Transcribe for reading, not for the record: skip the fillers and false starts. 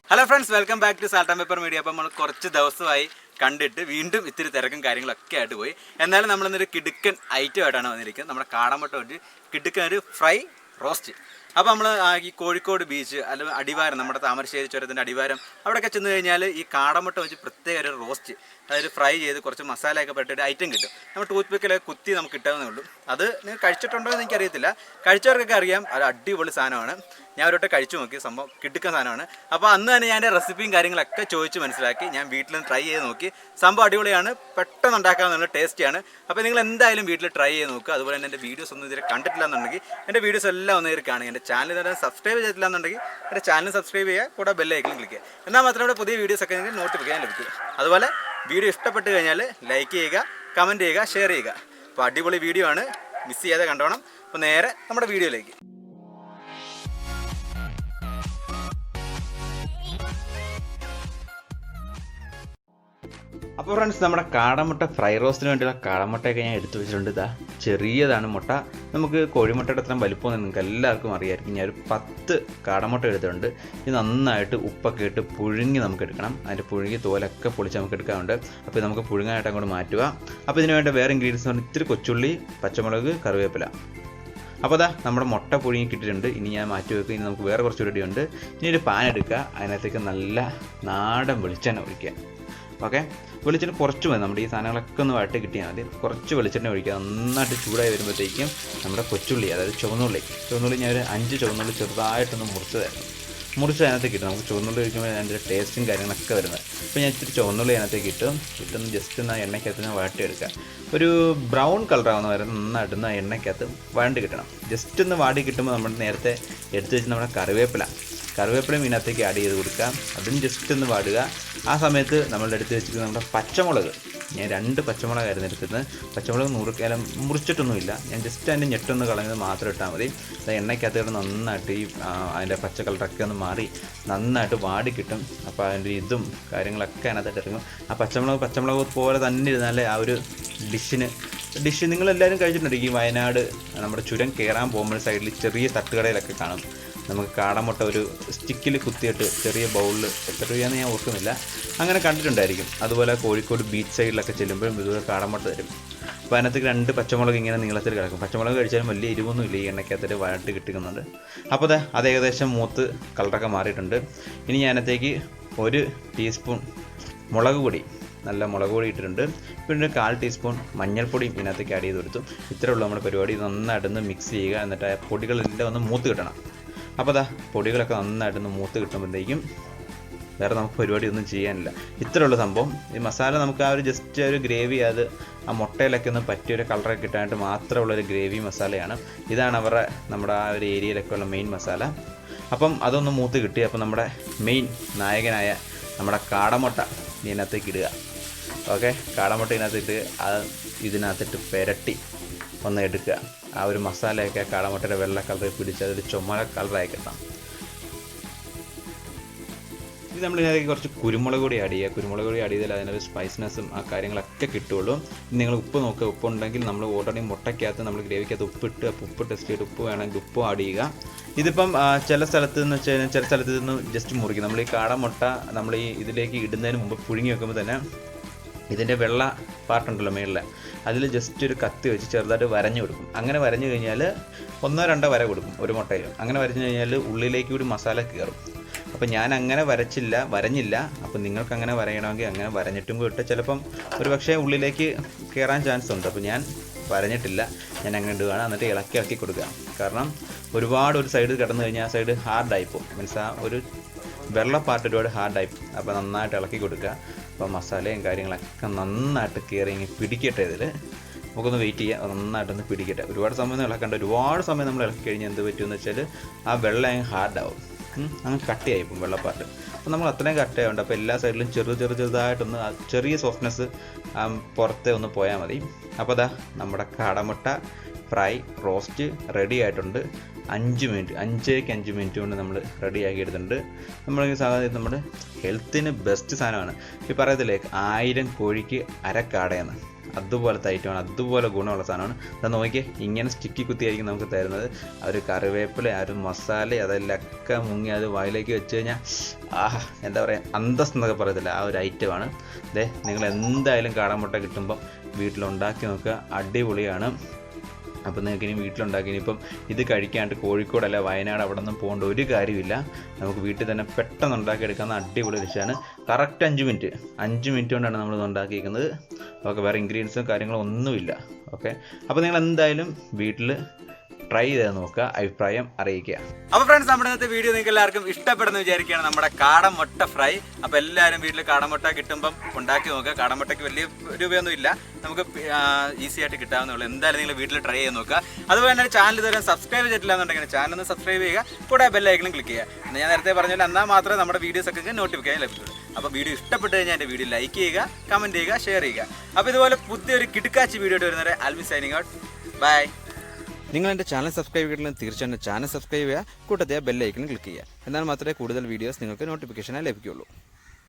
Hello friends, welcome back to Salt and Pepper Media. അപ്പോൾ നമ്മൾ കുറച്ച് ദിവസമായി കണ്ടിട്ട് വീണ്ടും ഇത്തിരി തിരക്കും കാര്യങ്ങളൊക്കെ ആയിട്ട് പോയി. എന്നാലും നമ്മളിന്നൊരു കിടുക്കൻ ഐറ്റം ആയിട്ടാണ് വന്നിരിക്കുന്നത്. നമ്മുടെ കാടമുട്ട ഒരു കിടുക്കൻ ഒരു ഫ്രൈ റോസ്റ്റ്. അപ്പോൾ നമ്മൾ ഈ കോഴിക്കോട് ബീച്ച് അല്ലെങ്കിൽ അടിവാരം നമ്മുടെ താമരശ്ശേരി ചുരത്തിൻ്റെ അടിവാരം അവിടെയൊക്കെ ചെന്ന് കഴിഞ്ഞാൽ ഈ കാടമുട്ട വെച്ച് പ്രത്യേക ഒരു റോസ്റ്റ് അതായത് ഫ്രൈ ചെയ്ത് കുറച്ച് മസാലയൊക്കെ പെട്ടിട്ട് ഐറ്റം കിട്ടും. നമ്മൾ ടൂത്ത് പിക്കിലൊക്കെ കുത്തി നമുക്ക് കിട്ടാവുന്നേ ഉള്ളൂ. അത് നിങ്ങൾ കഴിച്ചിട്ടുണ്ടോ എന്ന് എനിക്കറിയത്തില്ല. കഴിച്ചവർക്കൊക്കെ അറിയാം, അത് അടിപൊളി സാധനമാണ്. ഞാൻ ഒരിട്ട് കഴിച്ചു നോക്കി, സംഭവം കിടുക്കൻ സാധനമാണ്. അപ്പോൾ അന്ന് തന്നെ ഞാൻ എൻ്റെ റെസിപ്പിയും കാര്യങ്ങളൊക്കെ ചോദിച്ച് മനസ്സിലാക്കി ഞാൻ വീട്ടിൽ നിന്ന് ട്രൈ ചെയ്ത് നോക്കി. സംഭവം അടിപൊളിയാണ്, പെട്ടെന്ന് ഉണ്ടാക്കാവുന്ന ടേസ്റ്റിയാണ്. അപ്പോൾ നിങ്ങൾ എന്തായാലും വീട്ടിൽ ട്രൈ ചെയ്ത് നോക്കുക. അതുപോലെ തന്നെ എൻ്റെ വീഡിയോസ് ഒന്നും ഇതുവരെ കണ്ടിട്ടില്ല എന്നുണ്ടെങ്കിൽ എൻ്റെ വീഡിയോസ് എല്ലാം ഒന്ന് കയറി കാണുക. എൻ്റെ ചാനൽ തന്നെ സബ്സ്ക്രൈബ് ചെയ്തിട്ടില്ല എന്നുണ്ടെങ്കിൽ എൻ്റെ ചാനൽ സബ്സ്ക്രൈബ് ചെയ്യുക, കൂടെ ബെല്ലൈക്കൺ ക്ലിക്ക് ചെയ്യുക. എന്നാൽ മാത്രമേ പുതിയ വീഡിയോസൊക്കെ നിങ്ങൾക്ക് നോട്ടിഫിക്കേഷൻ ലഭിക്കുക. അതുപോലെ വീഡിയോ ഇഷ്ടപ്പെട്ട് കഴിഞ്ഞാൽ ലൈക്ക് ചെയ്യുക, കമൻറ്റ് ചെയ്യുക, ഷെയർ ചെയ്യുക. അപ്പോൾ അടിപൊളി വീഡിയോ ആണ്, മിസ് ചെയ്യാതെ കണ്ടോണം. അപ്പോൾ നേരെ നമ്മുടെ വീഡിയോയിലേക്ക്. അപ്പോൾ ഫ്രണ്ട്സ്, നമ്മുടെ കാടമുട്ട ഫ്രൈ റോസ്റ്റിന് വേണ്ടിയുള്ള കാടമുട്ടയൊക്കെ ഞാൻ എടുത്തു വെച്ചിട്ടുണ്ട്. ഇതാ ചെറിയതാണ് മുട്ട. നമുക്ക് കോഴിമുട്ടയുടെ അത്രയും വലിപ്പമൊന്നും നിങ്ങൾക്ക് എല്ലാവർക്കും അറിയാമായിരിക്കും. ഞാൻ ഒരു 10 കാടമുട്ട എടുത്തിട്ടുണ്ട്. ഇത് നന്നായിട്ട് ഉപ്പൊക്കെ ഇട്ട് പുഴുങ്ങി നമുക്ക് എടുക്കണം. അതിൻ്റെ പുഴുങ്ങി തോലൊക്കെ പൊളിച്ച് നമുക്ക് എടുക്കാറുണ്ട്. അപ്പോൾ നമുക്ക് പുഴുങ്ങാനായിട്ട് അങ്ങോട്ട് മാറ്റുക. അപ്പോൾ ഇതിന് വേണ്ട വേറെ ഇൻഗ്രീഡിയൻസ് പറഞ്ഞാൽ ഇത്തിരി കൊച്ചുള്ളി, പച്ചമുളക്, കറിവേപ്പില. അപ്പോൾ അതാ നമ്മുടെ മുട്ട പുഴുങ്ങി കിട്ടിയിട്ടുണ്ട്. ഇനി ഞാൻ മാറ്റി വെക്കുക. ഇനി നമുക്ക് വേറെ കുറച്ച് റെഡിയുണ്ട്. ഇനി ഒരു പാൻ എടുക്കുക, അതിനകത്തേക്ക് നല്ല നാടൻ വെളിച്ചെണ്ണ ഒഴിക്കുക. ഓക്കെ, വെളിച്ചെണ്ണ കുറച്ച് മതി. നമ്മുടെ ഈ സാധനങ്ങളൊക്കെ ഒന്ന് വഴറ്റി കിട്ടിയാൽ മതി. കുറച്ച് വെളിച്ചെണ്ണ ഒഴിക്കുക. നന്നായിട്ട് ചൂടായി വരുമ്പോഴത്തേക്കും നമ്മുടെ കൊച്ചുള്ളി, അതായത് ചുവന്നുള്ളി ഞാൻ ഒരു 5 ചുവന്നുള്ളി ചെറുതായിട്ടൊന്ന് മുറിച്ച് അതിനകത്തേക്ക് ഇട്ടു. നമുക്ക് ചുവന്നുള്ളി ഒഴിക്കുമ്പോൾ അതിൻ്റെ ടേസ്റ്റും കാര്യങ്ങളൊക്കെ വരുന്നത്. അപ്പോൾ ഞാൻ ഇത്തിരി ചുവന്നുള്ളി അതിനകത്തേക്ക് ഇട്ടൊന്ന് ജസ്റ്റ് ഒന്ന് എണ്ണയ്ക്കകത്ത് വഴറ്റിയെടുക്കുക. ഒരു ബ്രൗൺ കളറാവുന്ന വരെ നന്നായിട്ടൊന്ന് എണ്ണയ്ക്കകത്ത് വഴണ്ട് കിട്ടണം. ജസ്റ്റ് ഒന്ന് വാടി കിട്ടുമ്പോൾ നമ്മൾ നേരത്തെ എടുത്ത് വെച്ച് നമ്മുടെ കറിവേപ്പിലയും ഇതിനകത്തേക്ക് ആഡ് ചെയ്ത് കൊടുക്കുക. അതും ജസ്റ്റ് ഒന്ന് വാടുക. ആ സമയത്ത് നമ്മളുടെ എടുത്ത് വെച്ചിട്ട് നമ്മുടെ പച്ചമുളക്, ഞാൻ 2 പച്ചമുളകായിരുന്നു എടുത്തത്. പച്ചമുളക് മുറിച്ചിട്ടൊന്നുമില്ല, ഞാൻ ജസ്റ്റ് അതിൻ്റെ ഞെട്ടൊന്ന് കളഞ്ഞത് മാത്രം ഇട്ടാൽ മതി. അത് എണ്ണയ്ക്കകത്ത് നന്നായിട്ട് ഈ അതിൻ്റെ പച്ച കളറൊക്കെ ഒന്ന് മാറി നന്നായിട്ട് വാടി കിട്ടും. അപ്പോൾ അതിൻ്റെ ഇതും കാര്യങ്ങളൊക്കെ അതിനകത്ത് ഇറങ്ങും. ആ പച്ചമുളക് പോലെ തന്നെ ഇരുന്നാലേ ആ ഒരു ഡിഷ് നിങ്ങളെല്ലാവരും കഴിച്ചിട്ടുണ്ടായിരിക്കും. ഈ വയനാട് നമ്മുടെ ചുരം കയറാൻ പോകുമ്പോൾ സൈഡിൽ ചെറിയ തട്ടുകടയിലൊക്കെ കാണും. നമുക്ക് കാടമുട്ട ഒരു സ്റ്റിക്കിൽ കുത്തിയിട്ട് ചെറിയ ബൗളിൽ, എത്ര രൂപയാണെന്ന് ഞാൻ ഓർക്കുന്നില്ല, അങ്ങനെ കണ്ടിട്ടുണ്ടായിരിക്കും. അതുപോലെ കോഴിക്കോട് ബീച്ച് സൈഡിലൊക്കെ ചെല്ലുമ്പോഴും ഇതുപോലെ കാടമുട്ട തരും. അപ്പോൾ അതിനകത്തേക്ക് 2 പച്ചമുളക് ഇങ്ങനെ നീളത്തിൽ കിടക്കും. പച്ചമുളക് കഴിച്ചാലും വലിയ എരിവൊന്നും ഇല്ല, ഈ എണ്ണയ്ക്കകത്തിട്ട് വഴട്ട് കിട്ടുന്നുണ്ട്. അപ്പോൾ അത് ഏകദേശം മൂത്ത് കളറൊക്കെ മാറിയിട്ടുണ്ട്. ഇനി ഞാൻ അതിനകത്തേക്ക് 1 ടീസ്പൂൺ മുളക് പൊടി, നല്ല മുളക് പൊടി ഇട്ടിട്ടുണ്ട്. പിന്നെ 1/4 ടീസ്പൂൺ മഞ്ഞൾപ്പൊടിയും ഇതിനകത്തേക്ക് ആഡ് ചെയ്ത് കൊടുത്തു. ഇത്രയേ ഉള്ളൂ നമ്മുടെ പരിപാടി. നന്നായിട്ടൊന്ന് മിക്സ് ചെയ്യുക. എന്നിട്ട് ആ പൊടികളെല്ലാം ഒന്ന് മൂത്ത് കിട്ടണം. അപ്പോൾ പൊടികളൊക്കെ നന്നായിട്ടൊന്ന് മൂത്ത് കിട്ടുമ്പോഴത്തേക്കും വേറെ നമുക്ക് പരിപാടി ഒന്നും ചെയ്യാനില്ല. ഇത്രയുള്ള സംഭവം. ഈ മസാല നമുക്ക് ആ ഒരു ജസ്റ്റ് ഒരു ഗ്രേവി, അത് ആ മുട്ടയിലൊക്കെ ഒന്ന് പറ്റിയൊരു കളറൊക്കെ കിട്ടാനായിട്ട് മാത്രമുള്ളൊരു ഗ്രേവി മസാലയാണ്. ഇതാണ് നമ്മുടെ ആ ഒരു ഏരിയയിലൊക്കെ ഉള്ള മെയിൻ മസാല. അപ്പം അതൊന്ന് മൂത്ത് കിട്ടി. അപ്പം നമ്മുടെ മെയിൻ നായകനായ നമ്മുടെ കാടമുട്ട ഇതിനകത്തേക്ക് ഇടുക. ഓക്കെ, കാടമുട്ട ഇതിനകത്തിട്ട് പെരട്ടി ഒന്ന് എടുക്കുക. ആ ഒരു മസാലയൊക്കെ കാടമുട്ടയുടെ വെള്ള കളറിൽ പിടിച്ച് അതൊരു ചുമല കളറായി കിട്ടാം. ഇത് നമ്മളിതിനകത്തേക്ക് കുറച്ച് കുരുമുളക് പൊടി ആഡ് ചെയ്യുക. കുരുമുളക് പൊടി ആഡ് ചെയ്താൽ അതിനൊരു സ്പൈസിനെസ്സും ആ കാര്യങ്ങളൊക്കെ കിട്ടുള്ളൂ. നിങ്ങൾ ഉപ്പ് നോക്കുക. ഉപ്പുണ്ടെങ്കിൽ നമ്മൾ ഓൾറെഡി മുട്ടയ്ക്കകത്ത് നമ്മൾ ഗ്രേവിക്കകത്ത് ഉപ്പ് ടെസ്റ്റ് ചെയ്തിട്ട് ഉപ്പ് വേണമെങ്കിൽ ഉപ്പ് ആഡ് ചെയ്യുക. ഇതിപ്പം ചില സ്ഥലത്ത് നിന്ന് വെച്ച് കഴിഞ്ഞാൽ ചില സ്ഥലത്ത് നിന്ന് ജസ്റ്റ് മുറിക്കും. നമ്മൾ ഈ കാടമുട്ട നമ്മൾ ഈ ഇതിലേക്ക് ഇടുന്നതിന് മുമ്പ് പുഴുങ്ങി വെക്കുമ്പോൾ തന്നെ ഇതിൻ്റെ വെള്ള പാർട്ടുണ്ടല്ലോ മേളിൽ, അതിൽ ജസ്റ്റ് ഒരു കത്തി വെച്ച് ചെറുതായിട്ട് വരഞ്ഞു കൊടുക്കും. അങ്ങനെ വരഞ്ഞു കഴിഞ്ഞാൽ 1-2 വര കൊടുക്കും ഒരു മുട്ടയിൽ. അങ്ങനെ വരഞ്ഞു കഴിഞ്ഞാൽ ഉള്ളിലേക്ക് ഒരു മസാല കയറും. അപ്പോൾ ഞാൻ അങ്ങനെ വരഞ്ഞില്ല. അപ്പോൾ നിങ്ങൾക്ക് അങ്ങനെ വരയണമെങ്കിൽ അങ്ങനെ വരഞ്ഞിട്ടും ഇട്ട് ചിലപ്പം ഒരു പക്ഷേ ഉള്ളിലേക്ക് കയറാൻ ചാൻസ് ഉണ്ട്. അപ്പോൾ ഞാൻ വരഞ്ഞിട്ടില്ല, ഞാൻ അങ്ങനെ ഇടുകയാണ്. എന്നിട്ട് ഇളക്കി കൊടുക്കുക. കാരണം ഒരുപാട് ഒരു സൈഡ് കിടന്നു കഴിഞ്ഞാൽ ആ സൈഡ് ഹാർഡായിപ്പോൾ, മീൻസ് ആ ഒരു വെള്ള പാർട്ട് ഒരുപാട് ഹാർഡായി. അപ്പോൾ നന്നായിട്ട് ഇളക്കി കൊടുക്കുക. അപ്പോൾ മസാലയും കാര്യങ്ങളൊക്കെ നന്നായിട്ട് കയറി പിടിക്കട്ടെ. ഇതിൽ നമുക്കൊന്ന് വെയിറ്റ് ചെയ്യാം, നന്നായിട്ടൊന്ന് പിടിക്കട്ടെ. ഒരുപാട് സമയം ഇളക്കണ്ട. ഒരുപാട് സമയം നമ്മൾ ഇളക്കി കഴിഞ്ഞാൽ എന്ത് പറ്റുമെന്ന് വെച്ചാൽ ആ വെള്ളം ഹാർഡാവും, അങ്ങ് കട്ടിയായിപ്പോൾ വെള്ളപ്പാട്ട്. അപ്പോൾ നമ്മൾ അത്രയും കട്ടിയാവുണ്ട്. അപ്പോൾ എല്ലാ സൈഡിലും ചെറുതായിട്ടൊന്ന് ചെറിയ സോഫ്റ്റ്നെസ് പുറത്തെ ഒന്ന് പോയാൽ മതി. അപ്പോൾ നമ്മുടെ കാടമുട്ട ഫ്രൈ റോസ്റ്റ് റെഡി ആയിട്ടുണ്ട്. 5 മിനിറ്റ് കൊണ്ട് നമ്മൾ റെഡിയാക്കി എടുത്തിട്ടുണ്ട്. നമ്മൾ സാധാരണ നമ്മുടെ ഹെൽത്തിന് ബെസ്റ്റ് സാധനമാണ്. ഈ പറയത്തില്ലേ 1000 കോഴിക്ക് 1/4 കാടയെന്ന്. അതുപോലത്തെ ഐറ്റമാണ്, അതുപോലെ ഗുണമുള്ള സാധനമാണ്. അത് നോക്കിയേ, ഇങ്ങനെ സ്റ്റിക്കി കുത്തിയായിരിക്കും നമുക്ക് തരുന്നത്. ആ ഒരു കറിവേപ്പില, ആ ഒരു മസാല അതെല്ലൊക്കെ മുങ്ങി അത് വായിലേക്ക് വെച്ച് കഴിഞ്ഞാൽ എന്താ പറയുക, അന്തസ് എന്നൊക്കെ പറയത്തില്ല, ആ ഒരു ഐറ്റമാണ്. നിങ്ങൾ എന്തായാലും കാടമുട്ട കിട്ടുമ്പം വീട്ടിലുണ്ടാക്കി നോക്കുക, അടിപൊളിയാണ്. അപ്പോൾ നിങ്ങൾക്ക് ഇനി വീട്ടിലുണ്ടാക്കി, ഇനിയിപ്പം ഇത് കഴിക്കാണ്ട് കോഴിക്കോടല്ല വയനാട് അവിടെ ഒന്നും പോകേണ്ട ഒരു കാര്യമില്ല. നമുക്ക് വീട്ടിൽ തന്നെ പെട്ടെന്ന് ഉണ്ടാക്കിയെടുക്കാവുന്ന അടിപൊളി ഡിഷാണ്. കറക്റ്റ് 5 മിനിറ്റ് കൊണ്ടാണ് നമ്മളിത് ഉണ്ടാക്കിയിരിക്കുന്നത്. ഓക്കെ, വേറെ ഇൻഗ്രീഡിയൻസും കാര്യങ്ങളും ഒന്നുമില്ല. ഓക്കെ, അപ്പോൾ നിങ്ങൾ എന്തായാലും വീട്ടിൽ ട്രൈ ചെയ്ത് നോക്കുക, അഭിപ്രായം അറിയിക്കുക. അപ്പോൾ ഫ്രണ്ട്സ്, നമ്മുടെ ഇന്നത്തെ വീഡിയോ നിങ്ങൾക്ക് എല്ലാവർക്കും ഇഷ്ടപ്പെടുന്നു വിചാരിക്കുകയാണ്. നമ്മുടെ കാടമുട്ട ഫ്രൈ. അപ്പോൾ എല്ലാവരും വീട്ടിൽ കാടമുട്ട കിട്ടുമ്പം ഉണ്ടാക്കി നോക്കുക. കാടമുട്ടയ്ക്ക് വലിയ രൂപയൊന്നും ഇല്ല, നമുക്ക് ഈസി ആയിട്ട് കിട്ടാവുന്നുള്ളൂ. എന്തായാലും നിങ്ങൾ വീട്ടിൽ ട്രൈ ചെയ്ത് നോക്കുക. അതുപോലെ തന്നെ ചാനൽ ഇതുവരെ സബ്സ്ക്രൈബ് ചെയ്തിട്ടില്ല എന്നുണ്ടെങ്കിൽ ചാനൽ ഒന്ന് സബ്സ്ക്രൈബ് ചെയ്യുക, കൂടെ ബെല്ലൈക്കണും ക്ലിക്ക് ചെയ്യുക. ഞാൻ നേരത്തെ പറഞ്ഞാൽ എന്നാൽ മാത്രമേ നമ്മുടെ വീഡിയോസൊക്കെ നോട്ടിഫിക്കേഷൻ ലഭിക്കുള്ളൂ. അപ്പോൾ വീഡിയോ ഇഷ്ടപ്പെട്ട് കഴിഞ്ഞാൽ എൻ്റെ വീഡിയോ ലൈക്ക് ചെയ്യുക, കമൻറ്റ് ചെയ്യുക, ഷെയർ ചെയ്യുക. അപ്പോൾ ഇതുപോലെ പുതിയൊരു കിടുക്കാച്ചി വീഡിയോ ആയിട്ട് വരുന്നവരെ I'll be signing out. By. നിങ്ങൾ എൻ്റെ ചാനൽ സബ്സ്ക്രൈബ് ചെയ്തിട്ടുണ്ടെങ്കിൽ തീർച്ചയായും ചാനൽ സബ്സ്ക്രൈബ് ചെയ്യുക, കൂട്ടത്തിൽ ബെല്ലൈക്കൺ ക്ലിക്ക് ചെയ്യുക. എന്നാൽ മാത്രമേ കൂടുതൽ വീഡിയോസ് നിങ്ങൾക്ക് നോട്ടിഫിക്കേഷനായി ലഭിക്കുകയുള്ളൂ.